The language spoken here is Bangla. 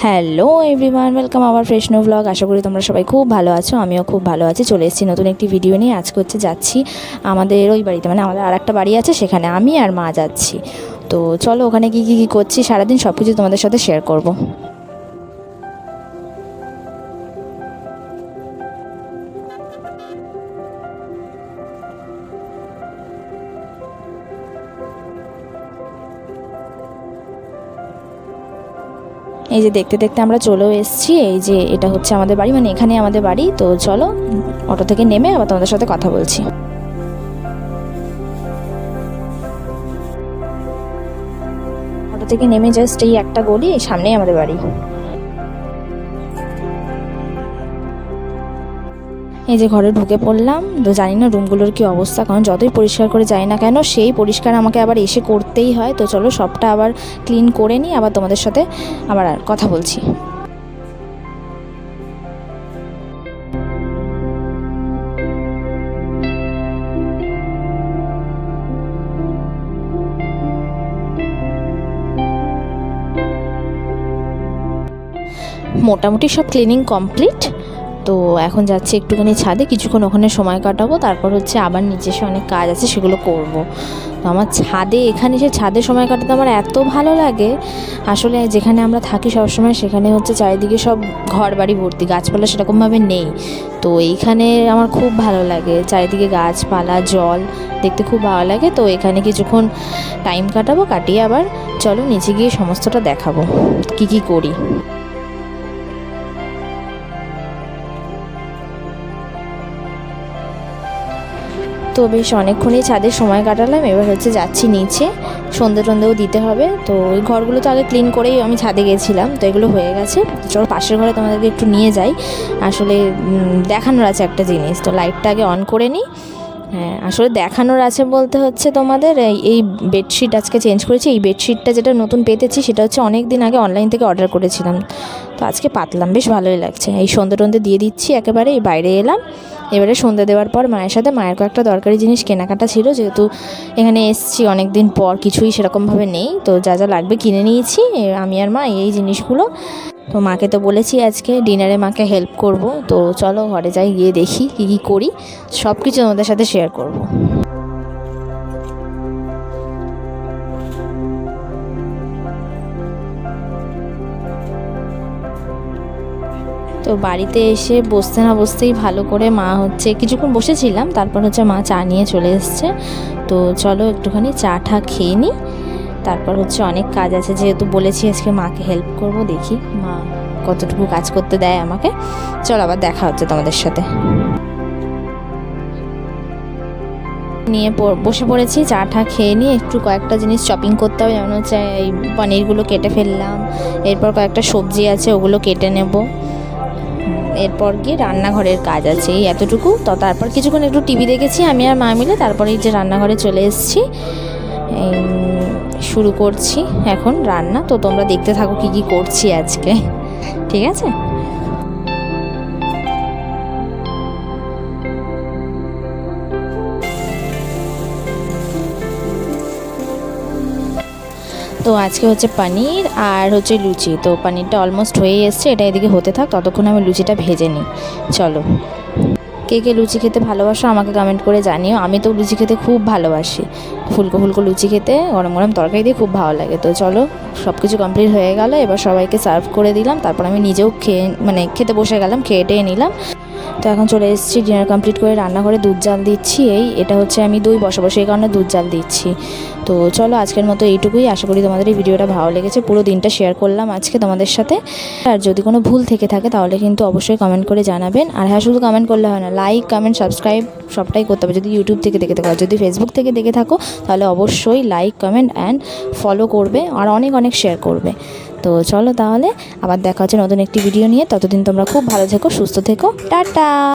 Hello everyone, welcome our fresh no blog. আশা করি তোমরা সবাই খুব ভালো আছো, আমিও খুব ভালো আছি। চলে এসেছি নতুন একটি ভিডিও নিয়ে। আজকে হচ্ছে যাচ্ছি আমাদের ওই বাড়িতে, মানে আমাদের আর একটা বাড়ি আছে, সেখানে আমি আর মা যাচ্ছি। তো চলো ওখানে কী করছি সারাদিন সব কিছু তোমাদের সাথে শেয়ার করব। এই যে দেখতে দেখতে আমরা চলেও এসেছি। এই যে এটা হচ্ছে আমাদের বাড়ি, মানে এখানে আমাদের বাড়ি। তো চলো অটো থেকে নেমে আবার তোমাদের সাথে কথা বলছি। অটো থেকে নেমে জাস্ট এই একটা গলি, এই সামনেই আমাদের বাড়ি। এই যে ঘরে ঢুকে পড়লাম। তো জানি না রুমগুলোর কি অবস্থা, কারণ যতই পরিষ্কার করে যাই না কেন সেই পরিষ্কার আমাকে আবার এসে করতেই হয়। তো চলো সবটা আবার ক্লিন করে নিই, আবার তোমাদের সাথে আবার কথা বলছি। মোটামুটি সব ক্লিনিং কমপ্লিট। তো এখন যাচ্ছি একটুখানি ছাদে, কিছুক্ষণ ওখানে সময় কাটাবো, তারপর হচ্ছে আবার নিচে এসে অনেক কাজ আছে সেগুলো করব। তো আমার ছাদে, এখানে এসে ছাদে সময় কাটাতে আমার এত ভালো লাগে। আসলে যেখানে আমরা থাকি সবসময় সেখানে হচ্ছে চারিদিকে সব ঘর বাড়ি ভর্তি, গাছপালা সেরকমভাবে নেই। তো এইখানে আমার খুব ভালো লাগে, চারিদিকে গাছপালা, জল দেখতে খুব ভালো লাগে। তো এখানে কিছুক্ষণ টাইম কাটাবো, কাটিয়ে আবার চলো নিচে গিয়ে সমস্তটা দেখাবো কী করি। তো বেশ অনেকক্ষণই ছাদে সময় কাটালাম, এবার হচ্ছে যাচ্ছি নিচে। সন্ধে টন্ধেও দিতে হবে। তো ওই ঘরগুলো তো আগে ক্লিন করেই আমি ছাদে গেছিলাম, তো এগুলো হয়ে গেছে। চলো পাশের ঘরে তোমাদেরকে একটু নিয়ে যাই, আসলে দেখানোর আছে একটা জিনিস। তো লাইটটা আগে অন করে নিই। হ্যাঁ, আসলে দেখানোর আছে বলতে হচ্ছে তোমাদের এই বেডশিট আজকে চেঞ্জ করেছি। এই বেডশিটটা যেটা নতুন পেতেছি সেটা হচ্ছে অনেক দিন আগে অনলাইন থেকে অর্ডার করেছিলাম। তো আজকে পাতলাম, বেশ ভালোই লাগছে। এই সন্ধে টন্ধে দিয়ে দিচ্ছি একেবারে, এই বাইরে এলাম। এবারে সন্ধ্যা দেওয়ার পর মায়ের সাথে, মায়ের কয়েকটা দরকারি জিনিস কেনাকাটা ছিল, যেহেতু এখানে এসছি অনেক দিন পর, কিছুই সেরকমভাবে নেই। তো যা যা লাগবে কিনে নিয়েছি আমি আর মা, এই জিনিসগুলো। তো মাকে তো বলেছি আজকে ডিনারে মাকে হেল্প করব। তো চলো ঘরে যাই, গিয়ে দেখি কী করি, সব কিছু তোমাদের সাথে শেয়ার করব। তো বাড়িতে এসে বসতে না বসতেই ভালো করে মা হচ্ছে কিছুক্ষণ বসেছিলাম, তারপর হচ্ছে মা চা নিয়ে চলে এসছে। তো চলো একটুখানি চা টা খেয়ে নিই, তারপর হচ্ছে অনেক কাজ আছে, যেহেতু বলেছি আজকে মাকে হেল্প করব, দেখি মা কতটুকু কাজ করতে দেয় আমাকে। চলো আবার দেখা হচ্ছে তোমাদের সাথে। নিয়ে বসে পড়েছি, চা টা খেয়ে নিয়ে একটু কয়েকটা জিনিস শপিং করতে হবে, যেমন হচ্ছে এই পনিরগুলো কেটে ফেললাম, এরপর কয়েকটা সবজি আছে ওগুলো কেটে নেব, এরপর গিয়ে রান্নাঘরের কাজ আছে, এই এতটুকু। তো তারপর কিছুক্ষণ একটু টিভি দেখেছি আমি আর মা মিলে, তারপরে এই যে রান্নাঘরে চলে এসেছি, শুরু করছি এখন রান্না। তো তোমরা দেখতে থাকো কী করছি আজকে, ঠিক আছে? তো আজকে হচ্ছে পনির আর হচ্ছে লুচি। তো পনিরটা অলমোস্ট হয়েই এসছে, এটা এদিকে হতে থাক, ততক্ষণ আমি লুচিটা ভেজে নিই। চলো, কে কে লুচি খেতে ভালোবাসো আমাকে কমেন্ট করে জানিও। আমি তো লুচি খেতে খুব ভালোবাসি, ফুলকো ফুলকো লুচি খেতে গরম গরম তরকারি দিয়ে খুব ভালো লাগে। তো চলো সব কিছু কমপ্লিট হয়ে গেল, এবার সবাইকে সার্ভ করে দিলাম, তারপর আমি নিজেও খেতে বসে গেলাম, খেয়ে টেয়ে নিলাম। তো এখন চলে এসেছি ডিনার কমপ্লিট করে, রান্নাঘরে দুধ জাল দিচ্ছি। এটা হচ্ছে আমি দই বসাবো, সেই কারণে দুধ জাল দিচ্ছি। তো চলো আজকের মতো এইটুকুই। আশা করি তোমাদের এই ভিডিওটা ভালো লেগেছে, পুরো দিনটা শেয়ার করলাম আজকে তোমাদের সাথে। আর যদি কোনো ভুল থেকে থাকে তাহলে কিন্তু অবশ্যই কমেন্ট করে জানাবেন। আর হ্যাঁ, শুধু কমেন্ট করলে হয় না, লাইক কমেন্ট সাবস্ক্রাইব সবটাই করতে হবে। যদি ইউটিউব থেকে দেখে থাকো, যদি ফেসবুক থেকে দেখে থাকো, তাহলে অবশ্যই লাইক কমেন্ট অ্যান্ড ফলো করবে, আর অনেক অনেক শেয়ার করবে। তো চলো তাহলে আবার দেখা হচ্ছে নতুন একটি ভিডিও নিয়ে। ততদিন তোমরা খুব ভালো থেকো, সুস্থ থেকো, টাটা।